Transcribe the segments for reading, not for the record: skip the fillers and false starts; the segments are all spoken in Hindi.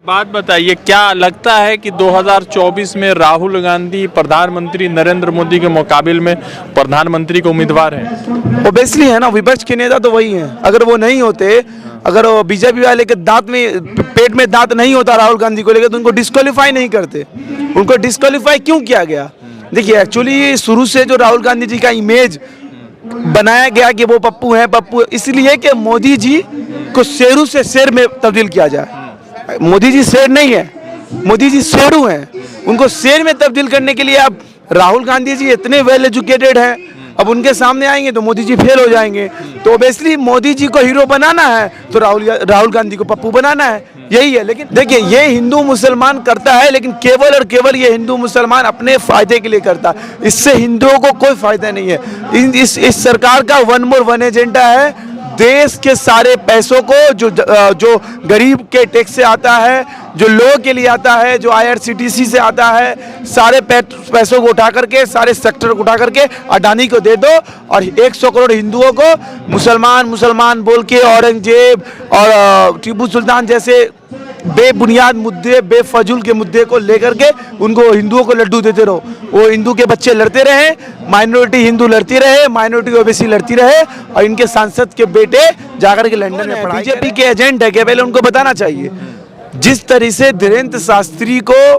बात बताइए, क्या लगता है कि 2024 में राहुल गांधी प्रधानमंत्री नरेंद्र मोदी के मुकाबले में प्रधानमंत्री के उम्मीदवार हैं? ओबियसली है ना, विपक्ष के नेता तो वही हैं। अगर वो नहीं होते, अगर वो बीजेपी वाले के दांत में पेट में दांत नहीं होता राहुल गांधी को लेकर, तो उनको डिस्क्वालीफाई नहीं करते। उनको डिस्क्वालीफाई क्यों किया गया? देखिए, एक्चुअली शुरू से जो राहुल गांधी जी का इमेज बनाया गया कि वो पप्पू हैं, पप्पू, इसलिए कि मोदी जी को शेरू से शेर में तब्दील किया जाए। मोदी जी शेर नहीं है, मोदी जी शेरू हैं। उनको शेर में तब्दील करने के लिए अब राहुल गांधी जी इतने वेल एजुकेटेड हैं, अब उनके सामने आएंगे तो मोदी जी फेल हो जाएंगे। तो ओबियसली मोदी जी को हीरो बनाना है तो राहुल गांधी को पप्पू बनाना है, यही है। लेकिन देखिए, ये हिंदू मुसलमान करता है, लेकिन केवल और केवल ये हिंदू मुसलमान अपने फायदे के लिए करता है। इससे हिंदुओं को कोई फायदा नहीं है। इस सरकार का वन मोर वन एजेंडा है, देश के सारे पैसों को जो गरीब के टैक्स से आता है, जो लोगों के लिए आता है, जो IRCTC से आता है, सारे पैसों को उठा करके, सारे सेक्टर को उठा करके अडानी को दे दो, और 100 करोड़ हिंदुओं को मुसलमान बोल के औरंगजेब और टीपू सुल्तान जैसे बेबुनियाद मुद्दे, बेफजूल के मुद्दे को लेकर के उनको हिंदुओं को लड्डू देते रहो। वो हिंदू के बच्चे लड़ते रहे, माइनॉरिटी हिंदू लड़ती रहे, माइनॉरिटी ओबीसी लड़ती रहे, और इनके सांसद के बेटे जाकर के लंदन में पढ़ाई। बीजेपी के एजेंट है कि पहले उनको बताना चाहिए। जिस तरह से धीरेन्द्र शास्त्री को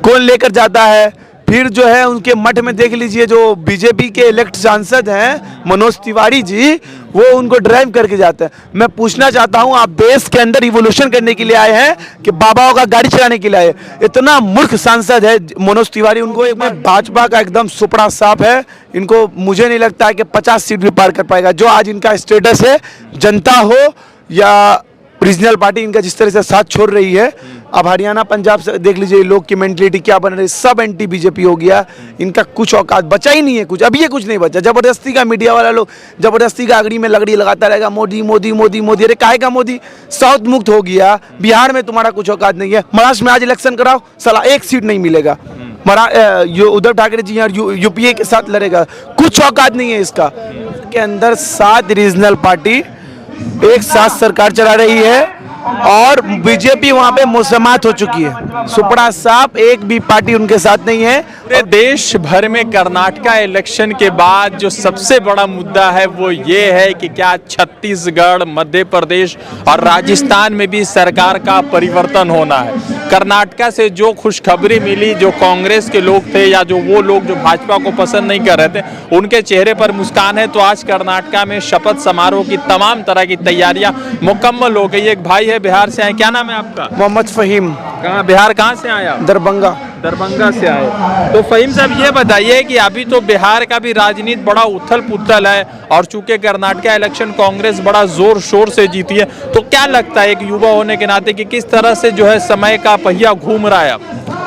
कौन लेकर जाता है, फिर जो है उनके मठ में देख लीजिए, जो बीजेपी के इलेक्ट सांसद हैं मनोज तिवारी जी, वो उनको ड्राइव करके जाते हैं। मैं पूछना चाहता हूं, आप देश के अंदर रिवोल्यूशन करने के लिए आए हैं कि बाबाओं का गाड़ी चलाने के लिए आए? इतना मूर्ख सांसद है मनोज तिवारी। उनको एक भाजपा का एकदम सुपड़ा साफ है। इनको मुझे नहीं लगता है कि 50 सीट भी पार कर पाएगा। जो आज इनका स्टेटस है, जनता हो या रीजनल पार्टी इनका जिस तरह से साथ छोड़ रही है, अब हरियाणा पंजाब से देख लीजिए लोग की मेंटलिटी क्या बन रही है, सब एंटी बीजेपी हो गया। इनका कुछ औकात बचा ही नहीं है, कुछ अभी ये कुछ नहीं बचा। जबरदस्ती का मीडिया वाला लोग जबरदस्ती का अगड़ी में लगड़ी लगाता रहेगा, मोदी मोदी मोदी मोदी। अरे काहे का मोदी? साउथ मुक्त हो गया, बिहार में तुम्हारा कुछ औकात नहीं है। महाराष्ट्र में आज इलेक्शन कराओ, साला एक सीट नहीं मिलेगा। उद्धव ठाकरे जी यहाँ UPA के साथ लड़ेगा, कुछ औकात नहीं है इसका। के अंदर 7 रीजनल पार्टी एक साथ सरकार चला रही है, और बीजेपी वहां पे मुसम्मत हो चुकी है। सुपड़ा साफ, एक भी पार्टी उनके साथ नहीं है। पूरे देश भर में कर्नाटका इलेक्शन के बाद जो सबसे बड़ा मुद्दा है वो ये है कि क्या छत्तीसगढ़, मध्य प्रदेश और राजस्थान में भी सरकार का परिवर्तन होना है। कर्नाटका से जो खुशखबरी मिली, जो कांग्रेस के लोग थे या जो वो लोग जो भाजपा को पसंद नहीं कर रहे थे, उनके चेहरे पर मुस्कान है। तो आज कर्नाटका में शपथ समारोह की तमाम तरह की तैयारियां मुकम्मल हो गई। एक भाई है बिहार से आए, क्या नाम है आपका? मोहम्मद फहीम। कहाँ, बिहार कहाँ से आया? दरभंगा से आए। तो फहीम साहब, ये बताइए कि अभी तो बिहार का भी राजनीति बड़ा उथल पुथल है, और चूंकि कर्नाटका इलेक्शन कांग्रेस बड़ा जोर शोर से जीती है, तो क्या लगता है एक युवा होने के नाते कि किस तरह से जो है समय का पहिया घूम रहा है?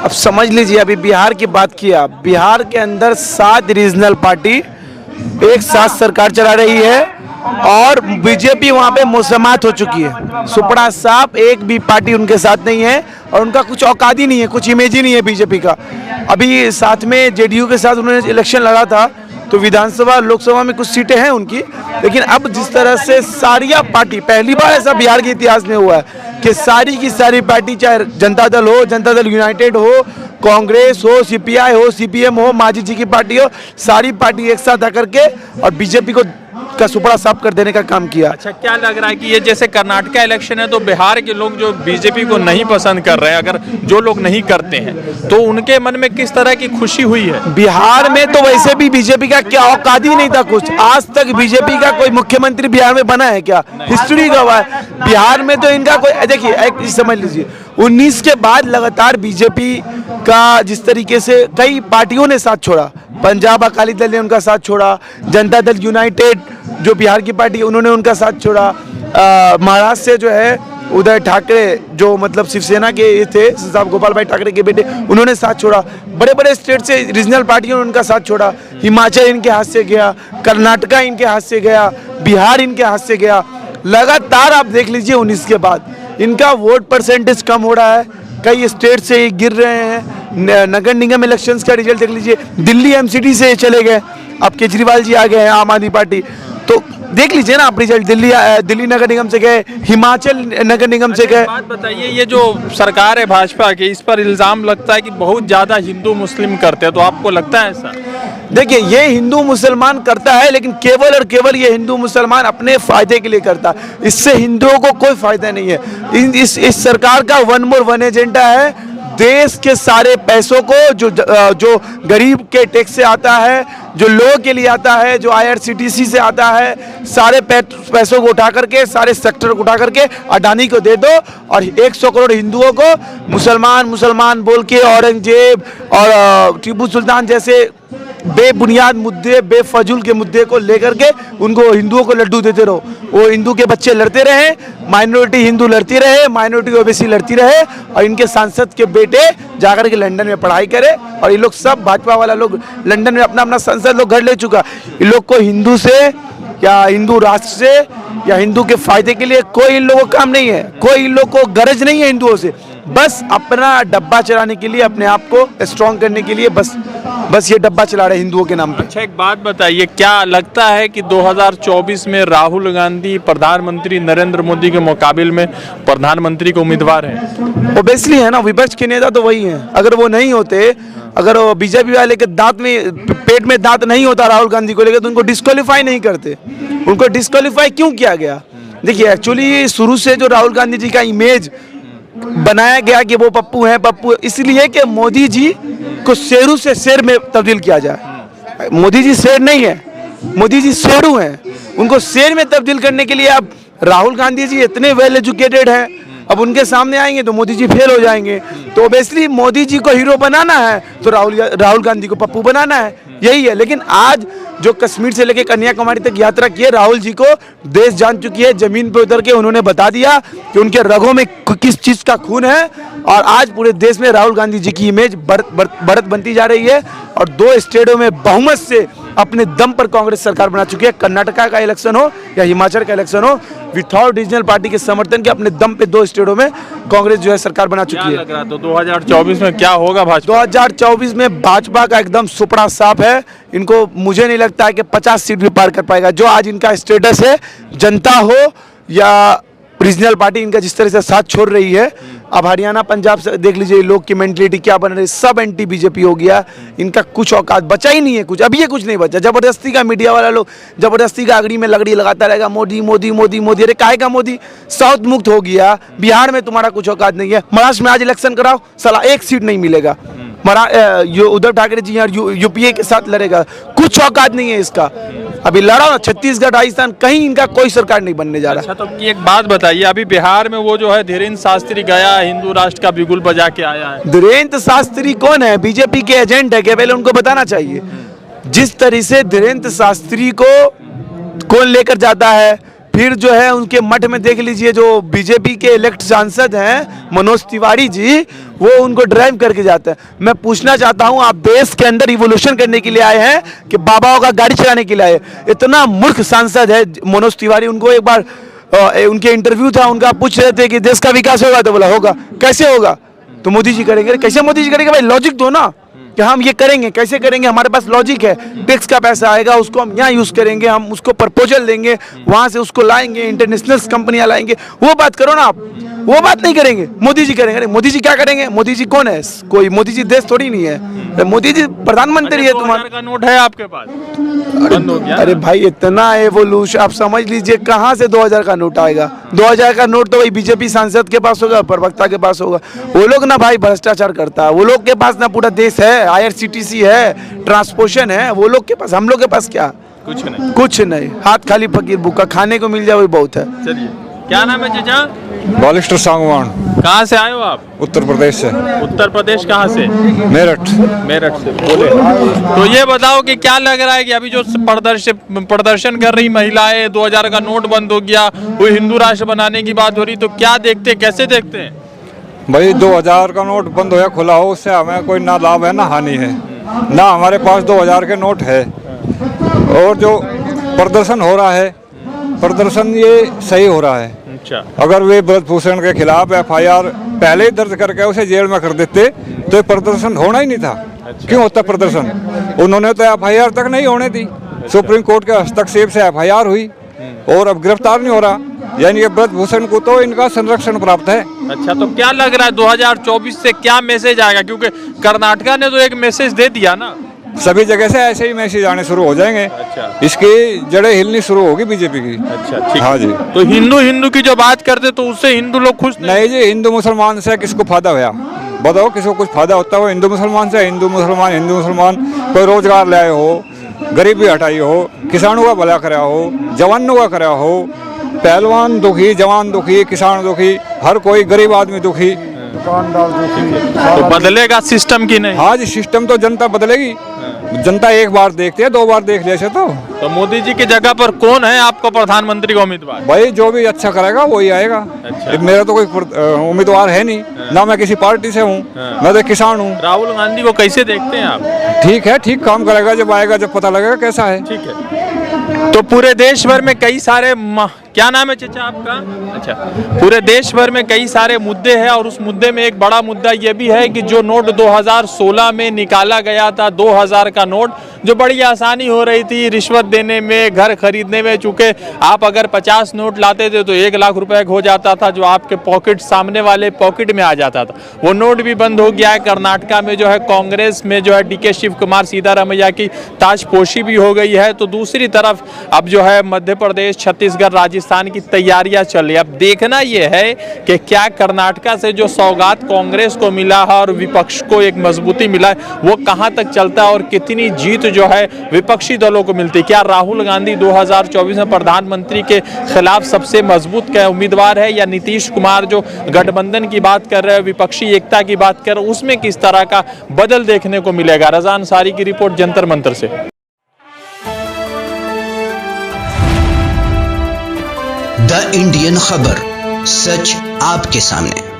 अब समझ लीजिए, अभी बिहार की बात किया, बिहार के अंदर 7 रीजनल पार्टी एक साथ सरकार चला रही है, और बीजेपी वहां पे मुसम्मत हो चुकी है। सुपड़ा साफ, एक भी पार्टी उनके साथ नहीं है, और उनका कुछ औकात ही नहीं है, कुछ इमेज ही नहीं है बीजेपी का। अभी साथ में JDU के साथ उन्होंने इलेक्शन लड़ा था, तो विधानसभा लोकसभा में कुछ सीटें हैं उनकी। लेकिन अब जिस तरह से सारी पार्टी, पहली बार ऐसा बिहार के इतिहास में हुआ है कि सारी की सारी पार्टी, चाहे जनता दल हो, जनता दल यूनाइटेड हो, कांग्रेस हो, CPI हो, CPM हो, मांझी जी की पार्टी हो, सारी पार्टी एक साथ आकर के और बीजेपी को का सुपड़ा साफ कर देने का काम किया। अच्छा, क्या लग रहा है कि ये जैसे कर्नाटका इलेक्शन है, तो बिहार के लोग जो बीजेपी को नहीं पसंद कर रहे हैं, अगर जो लोग नहीं करते हैं, तो उनके मन में किस तरह की खुशी हुई है? बिहार में तो वैसे भी बीजेपी का क्या औकात ही नहीं था कुछ। आज तक बीजेपी का कोई मुख्यमंत्री बिहार में बना है क्या? हिस्ट्री गवाह है। बिहार में तो इनका कोई, देखिए एक समझ लीजिए, 19 के बाद लगातार बीजेपी का जिस तरीके से कई पार्टियों ने साथ छोड़ा, पंजाब अकाली दल ने उनका साथ छोड़ा, जनता दल यूनाइटेड जो बिहार की पार्टी, उन्होंने उनका साथ छोड़ा। महाराष्ट्र से जो है उदय ठाकरे, जो मतलब शिवसेना के ये थे, साहब गोपाल भाई ठाकरे के बेटे, उन्होंने साथ छोड़ा। बड़े बड़े स्टेट से रीजनल पार्टियों ने उनका साथ छोड़ा। हिमाचल इनके हाथ से गया, कर्नाटका इनके हाथ से गया, बिहार इनके हाथ से गया। लगातार आप देख लीजिए 19 के बाद इनका वोट परसेंटेज कम हो रहा है, कई स्टेट से ये गिर रहे हैं। नगर निगम इलेक्शंस का रिजल्ट देख लीजिए, दिल्ली MCD से चले गए, अब केजरीवाल जी आ गए हैं आम आदमी पार्टी। तो देख लीजिए ना आप रिजल्ट, दिल्ली नगर निगम से गए, हिमाचल नगर निगम से गए। बात बताइए, ये जो सरकार है भाजपा की, इस पर इल्जाम लगता है कि बहुत ज्यादा हिंदू मुस्लिम करते हैं, तो आपको लगता है ऐसा? देखिए, ये हिंदू मुसलमान करता है, लेकिन केवल और केवल ये हिंदू मुसलमान अपने फायदे के लिए करता है। इससे हिंदुओं को कोई फायदा नहीं है। इस सरकार का वन मोर वन एजेंडा है, देश के सारे पैसों को जो गरीब के टैक्स से आता है, जो लोगों के लिए आता है, जो IRCTC से आता है, सारे पैसों को उठा करके, सारे सेक्टर को उठा करके अडानी को दे दो, और 100 करोड़ हिंदुओं को मुसलमान बोल के औरंगजेब और टीपू सुल्तान जैसे बेबुनियाद मुद्दे, बेफजूल के मुद्दे को लेकर के उनको हिंदुओं को लड्डू देते रहो। वो हिंदू के बच्चे लड़ते रहे, माइनॉरिटी हिंदू लड़ती रहे, माइनॉरिटी ओबीसी लड़ती रहे, और इनके सांसद के बेटे जाकर के लंदन में पढ़ाई करे, और ये लोग सब भाजपा वाला लोग लंदन में अपना अपना संसद लोग घर ले चुका। इन लोग को हिंदू से या हिंदू राष्ट्र से या हिंदू के फायदे के लिए कोई इन लोगों को काम नहीं है, कोई इन लोग को गरज नहीं है हिंदुओं से। बस अपना डब्बा चलाने के लिए, अपने आप को स्ट्रॉन्ग करने के लिए बस ये डब्बा चला रहे हिंदुओं के नाम पे। अच्छा, एक बात बताइए, क्या लगता है कि 2024 में राहुल गांधी प्रधानमंत्री नरेंद्र मोदी के मुकाबले में प्रधानमंत्री के उम्मीदवार हैं? ओबियसली है ना, विपक्ष के नेता तो वही हैं। अगर वो नहीं होते, अगर वो बीजेपी वाले के पेट में दांत नहीं होता राहुल गांधी को लेकर, तो उनको डिस्क्वालीफाई नहीं करते। उनको डिस्क्वालीफाई क्यों किया गया? देखिए, एक्चुअली शुरू से जो राहुल गांधी जी का इमेज बनाया गया कि वो पप्पू हैं, पप्पू इसलिए कि मोदी जी को शेरू से शेर में तब्दील किया जाए। मोदी जी शेर नहीं है, मोदी जी शेरू हैं। उनको शेर में तब्दील करने के लिए अब राहुल गांधी जी इतने वेल एजुकेटेड हैं, अब उनके सामने आएंगे तो मोदी जी फेल हो जाएंगे। तो ओबियसली मोदी जी को हीरो बनाना है तो राहुल गांधी को पप्पू बनाना है, यही है। लेकिन आज जो कश्मीर से लेकर कन्याकुमारी तक यात्रा की है, राहुल जी को देश जान चुकी है। जमीन पे उतर के उन्होंने बता दिया कि उनके रगों में किस चीज का खून है, और आज पूरे देश में राहुल गांधी जी की इमेज बढ़त बनती जा रही है, और 2 स्टेटों में बहुमत से अपने दम पर कांग्रेस सरकार बना चुकी है। कर्नाटका का इलेक्शन हो या हिमाचल का इलेक्शन हो, विथआउट रीजनल पार्टी के समर्थन के अपने दम पे 2 स्टेटों में कांग्रेस जो है सरकार बना चुकी है। लग रहा तो 2024 में क्या होगा भाजपा? 2024 में भाजपा का एकदम सुपड़ा साफ है। इनको मुझे नहीं लगता है कि 50 सीट भी पार कर पाएगा। जो आज इनका स्टेटस है, जनता हो या रीजनल पार्टी इनका जिस तरह से साथ छोड़ रही है, अब हरियाणा पंजाब से देख लीजिए लोग की मेंटलिटी क्या बन रही है, सब एंटी बीजेपी हो गया। इनका कुछ औकात बचा ही नहीं है, कुछ अभी ये कुछ नहीं बचा। जबरदस्ती का मीडिया वाला लोग जबरदस्ती का अगड़ी में लगड़ी लगाता रहेगा, मोदी मोदी मोदी मोदी। अरे काहे का मोदी? साउथ मुक्त हो गया, बिहार में तुम्हारा कुछ औकात नहीं है। महाराष्ट्र में आज इलेक्शन कराओ, साला 1 सीट नहीं मिलेगा। उद्धव ठाकरे जी यहाँ यूपीए के साथ लड़ेगा, कुछ औकात नहीं है इसका। अभी लड़ा ना छत्तीसगढ़, राजस्थान, कहीं इनका कोई सरकार नहीं बनने जा रहा। अच्छा, तो एक बात बताइए, अभी बिहार में वो जो है धीरेन्द्र शास्त्री गया, हिंदू राष्ट्र का बिगुल बजा के आया है। धीरेन्द्र शास्त्री कौन है? बीजेपी के एजेंट है क्या? पहले उनको बताना चाहिए। जिस तरह से धीरेन्द्र शास्त्री को कौन लेकर जाता है, फिर जो है उनके मठ में देख लीजिए जो बीजेपी के इलेक्ट सांसद हैं मनोज तिवारी जी, वो उनको ड्राइव करके जाते हैं। मैं पूछना चाहता हूं, आप देश के अंदर रिवोल्यूशन करने के लिए आए हैं कि बाबाओं का गाड़ी चलाने के लिए आए? इतना मूर्ख सांसद है मनोज तिवारी। उनको एक बार उनके इंटरव्यू था, उनका पूछ रहे थे कि देश का विकास होगा, तो बोला होगा। कैसे होगा? तो मोदी जी करेंगे। कैसे मोदी जी करेंगे? भाई लॉजिक दो ना कि हम ये करेंगे। कैसे करेंगे? हमारे पास लॉजिक है, टैक्स का पैसा आएगा, उसको हम यहाँ यूज करेंगे, हम उसको प्रपोजल देंगे, वहां से उसको लाएंगे, इंटरनेशनल कंपनियां लाएंगे। वो बात करो ना आप, वो बात नहीं करेंगे, मोदी जी करेंगे। मोदी जी क्या करेंगे? मोदी जी कौन है? कोई मोदी जी देश थोड़ी नहीं है, मोदी जी प्रधानमंत्री है। तुम्हारा 2000 का नोट है आपके पास, बंद हो गया। अरे भाई इतना एवोल्यूशन, आप समझ लीजिए कहाँ से 2000 का नोट आएगा? 2000 का नोट तो वही बीजेपी सांसद के पास होगा, प्रवक्ता के पास होगा। वो लोग ना भाई भ्रष्टाचार करता है, वो लोग के पास ना पूरा देश है, IRCTC है, ट्रांसपोर्शन है, वो लोग के पास। हम लोग के पास क्या? कुछ नहीं, कुछ नहीं। हाथ खाली फकीर भूखा, खाने को मिल जाए वही बहुत है। चलिए, क्या नाम है चाचा? बालिस्टर सांगवान। कहाँ से आए हो आप? उत्तर प्रदेश से। उत्तर प्रदेश कहाँ से? मेरठ। मेरठ से। बोले तो ये बताओ कि क्या लग रहा है कि अभी जो प्रदर्शन कर रही महिलाएं, 2000 का नोट बंद हो गया, वो हिंदू राष्ट्र बनाने की बात हो रही, तो क्या देखते, कैसे देखते हैं? भाई 2000 का नोट बंद हो या खुला हो, उससे हमें कोई ना लाभ है ना हानि है। ना हमारे पास 2000 के नोट है, और जो प्रदर्शन हो रहा है, प्रदर्शन ये सही हो रहा है। अच्छा, अगर वे ब्रजभूषण के खिलाफ FIR पहले ही दर्ज करके उसे जेल में कर देते तो ये प्रदर्शन होना ही नहीं था। अच्छा। क्यों होता प्रदर्शन? उन्होंने तो FIR तक नहीं होने दी। सुप्रीम कोर्ट के हस्तक्षेप से FIR हुई, और अब गिरफ्तार नहीं हो रहा, यानी कि ब्रजभूषण को तो इनका संरक्षण प्राप्त है। अच्छा, तो क्या लग रहा है 2024 से क्या मैसेज आएगा, क्योंकि कर्नाटका ने तो एक मैसेज दे दिया ना। सभी जगह से ऐसे ही मैसेज आने शुरू हो जाएंगे। अच्छा। इसकी जड़ें हिलनी शुरू होगी बीजेपी की। अच्छा, ठीक। हाँ जी। तो हिंदू की जो बात करते तो उससे हिंदू लोग खुश नहीं जी, हिंदू मुसलमान से किसको फायदा हुआ? बताओ, किसको कुछ फायदा होता है? वो हिंदू मुसलमान से, हिंदू मुसलमान कोई रोजगार लाए हो, गरीबी हटाई हो, किसानों का भला कराया हो, जवानों का कराया हो, पहलवान दुखी, जवान दुखी, किसान दुखी, हर कोई गरीब आदमी दुखी, दुकानदार दुखी। तो बदलेगा सिस्टम की नहीं? हाँ जी, सिस्टम तो जनता बदलेगी। जनता एक बार देखती है, 2 बार देख लिया से तो मोदी जी की जगह पर कौन है आपको प्रधानमंत्री का उम्मीदवार? भाई जो भी अच्छा करेगा वही आएगा। अच्छा। मेरा तो कोई उम्मीदवार है नहीं, ना मैं किसी पार्टी से हूँ, मैं तो किसान हूँ। राहुल गांधी को कैसे देखते हैं आप? ठीक है, ठीक काम करेगा, जब आएगा जब पता लगेगा कैसा है। ठीक है। तो पूरे देश भर में कई सारे क्या नाम है चाचा आपका? अच्छा, पूरे देश भर में कई सारे मुद्दे हैं और उस मुद्दे में एक बड़ा मुद्दा ये भी है कि जो नोट 2016 में निकाला गया था, 2000 का नोट, जो बड़ी आसानी हो रही थी रिश्वत देने में, घर खरीदने में, चूंकि आप अगर 50 नोट लाते थे तो 1 लाख रुपए हो जाता था, जो आपके पॉकेट सामने वाले पॉकेट में आ जाता था। वो नोट भी बंद हो गया है। कर्नाटका में जो है कांग्रेस में जो है DK शिव कुमार सीतारामैया की ताजपोशी भी हो गई है। तो दूसरी तरफ अब जो है मध्य प्रदेश, छत्तीसगढ़, राजस्थान की तैयारियां चल रही है। अब देखना यह है कि क्या कर्नाटका से जो सौगात कांग्रेस को मिला है और विपक्ष को एक मजबूती मिला है, वो कहां तक चलता है और कितनी जीत जो है विपक्षी दलों को मिलती है। क्या राहुल गांधी 2024 में प्रधानमंत्री के खिलाफ सबसे मजबूत उम्मीदवार है, या नीतीश कुमार जो गठबंधन की बात कर रहे हैं, विपक्षी एकता की बात कर रहे हैं, उसमें किस तरह का बदल देखने को मिलेगा? रज़ा अंसारी की रिपोर्ट जंतर मंतर से। द इंडियन खबर, सच आपके सामने।